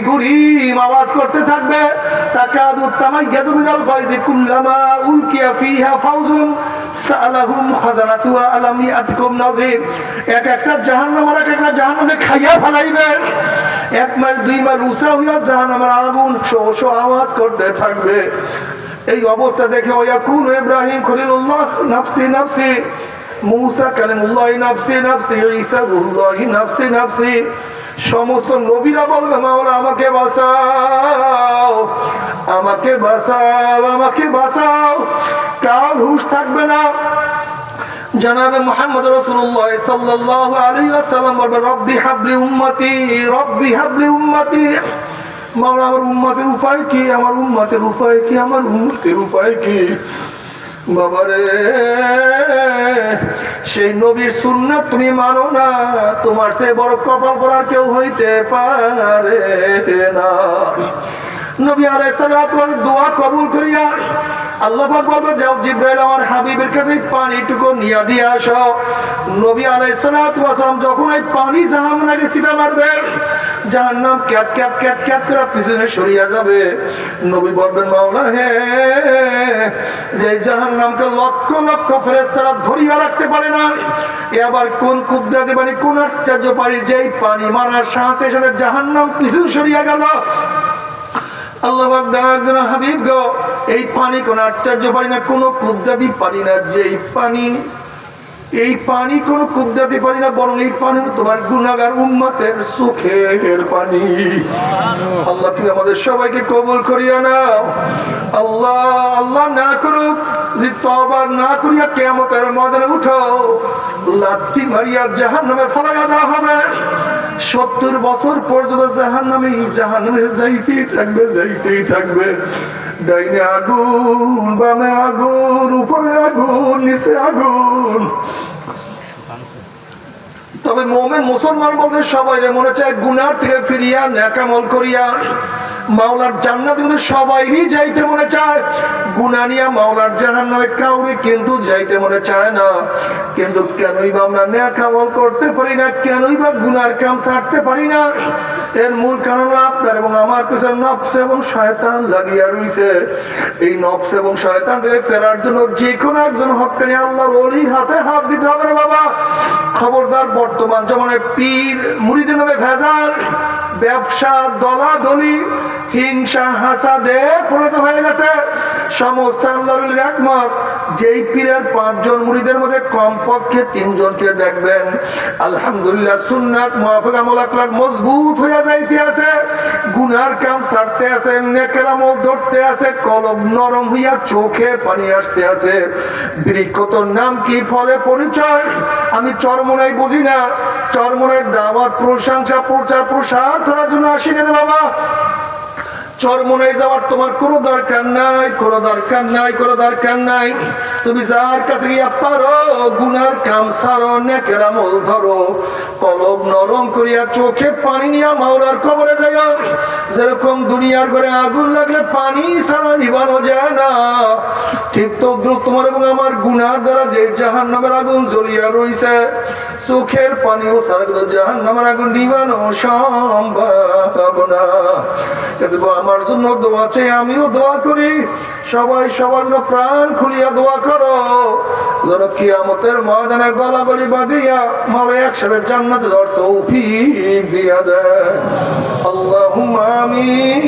গুরিম আওয়াজ করতে থাকবে। তাকাদু তামাইয়াজু মিনাল গায়জি কুল্লামা উলকিয়া ফিহা ফাউজুন সালাহুম খাজানাতুহা আলাম ইয়াতকুম নাযির। একটা জাহান্নাম আর একটা জাহান্নামে খাইয়া ফেলাইবে। 1 মাইল 2 মাইল উঁচা হইয়া জাহান্নামের আগুন শো শো আওয়াজ করতে থাকবে। এই অবস্থা দেখে ওয়াকুন ইব্রাহিম খলিলুল্লাহ নাফসি নাফসি, মুসা কালিমুল্লাহ নাফসি নাফসি, ঈসা রূহুল্লাহ নাফসি নাফসি। সমস্ত নবীরা বলবে মাওলা আমাকে বাঁচাও, আমাকে বাঁচাও, আমাকে বাঁচাও। কার হুঁশ থাকবে না। জনাবে মুহাম্মদ রাসূলুল্লাহ সাল্লাল্লাহু আলাইহি ওয়াসাল্লাম বলবে রব্বি হাবলি উম্মতি, রব্বি হাবলি উম্মতি। মাওলা আমার উম্মতের উপায় কি, আমার উম্মতের উপায় কি, আমার উম্মতের উপায় কি। বাবারে সেই নবীর সুন্নাত তুমি মানো না, তোমার সে বড় কপাল করার কেউ হইতে পারে না। নবী আলাইহিস সালাতু ওয়াস দোয়া কবুল করিয়া আল্লাহ পাক বলবে যাও জিবরাইল আমার হাবিবের কাছে পানিটুকু নিয়ে দিয়ে আসো। নবী আলাইহিস সালাতু ওয়াস যখন এই পানি জাহান্নামে ছিটা মারবে, জাহান্নাম ক্যাট ক্যাট ক্যাট ক্যাট করে পিছনে সরিয়া যাবে। নবী বলবেন মাওলা হে, যে জাহান্নামকে লক্ষ লক্ষ ফেরেশতারা ধরিয়া রাখতে পারে না, এবার কোন কুদরতে পানি, কোন আশ্চর্য পানি, যেই পানি মারার সাথে সাথে জাহান্নাম পিছনে সরিয়া গেল। আল্লাহ পাক ডাকলেন হাবিব গো, এই পানি কোন আশ্চর্য পানি না, কোন কুদরতি পানি না, যেই পানি, এই পানি কোন কুদরতি পানি না, বরং এই পানি তোমার গুনাহগার উম্মতের চোখের পানি। আল্লাহ তুমি আমাদের সবাইকে কবুল করিয়া নাও। আল্লাহ আল্লাহ না করুক যদি তওবা না করিয়া কিয়ামতের ময়দানে উঠো, লাথি মারিয়া জাহান্নামে ফলাইয়া দেওয়া হবে। 70 বছর পর্যন্ত জাহান্নামে যাইতেই থাকবে, যাইতেই থাকবে। ডাইনে আগুন, বামে আগুন, উপরে আগুন, নিচে আগুন। তবে মুমিন মুসলমান বলতে সবাই মনে চায় গুনাহ থেকে ফিরিয়া নেক আমল করিয়া মাওলার জান্নাতে সবাইরই যাইতে মনে চায়। গুনাহ নিয়ে মাওলার জাহান্নামে কাউরে কিন্তু যাইতে মনে চায় না। কিন্তু কেনই বা আমরা নেক আমল করতে পারি না, কেনই বা গুনার কাম ছাড়তে পারি না? এর মূল কারণ আপনার এবং আমার পিছনে নফস এবং শয়তান লাগিয়া রইছে। এই নফস এবং শয়তান থেকে ফেরার জন্য যে কোনো একজন হক্কানি আল্লাহর ওলির হাতে হাত দিতে হবে রে বাবা। খবরদার, বর্তমান জমানায় পীর মুরিদের নামে ভেজাল, ব্যবসা, দলাদলি, হিংসা, হাসাদে পরিণত হয়ে গেছে। সমস্ত আল্লাহর ওলির একমত, যেই পীরের 5 জন মুরিদের মধ্যে কমপক্ষে 3 জনকে দেখবেন আলহামদুলিল্লাহ সুন্নাত মুআফিক আমল আখলাক মজবুত হয়ে যাইতে আছে, গুনার কাম ছাড়তে আছে, নেকের আমল ধরতে আছে, কলব নরম হইয়া চোখে পানি আসতে আছে। বৃক্ষতর নাম কি, ফলে পরিচয় আমি চরমনাই বুঝি না। চরমনের দাওয়াত, প্রশংসা, প্রচার প্রসার করার জন্য আসি না বাবা। চরমনাই যাওয়ার তোমার কোনো দরকার নাই, কোনো দরকার নাই, কোনো দরকার নাই। তুমি যার কাছে গিয়া পারো গুনার কাম ছাড়ো, নেকের আমল ধরো, কলব নরম করিয়া চোখে পানি নিয়া মাওলার কবরে যাইও। যেরকম দুনিয়ার ঘরে আগুন লাগলে পানি ছাড়া নিভানো যায় না, ঠিক তো তোমার এবং আমার গুনার দ্বারা যে জাহান্নামের আগুন জ্বলিয়া রইছে, চোখের পানিও ছাড়া কিন্তু জাহান্নামের আগুন নিভানো সম্ভব না। আমার জন্য দোয়া চাই, আমিও দোয়া করি, সবাই সবার জন্য প্রাণ খুলিয়া দোয়া করো যেন কিয়ামতের ময়দানে গলাগলি বাঁধিয়া মালে একসাথে জান্নাতে যাওয়ার তৌফিক দিয়া দেয়। আল্লাহুম্মা আমিন।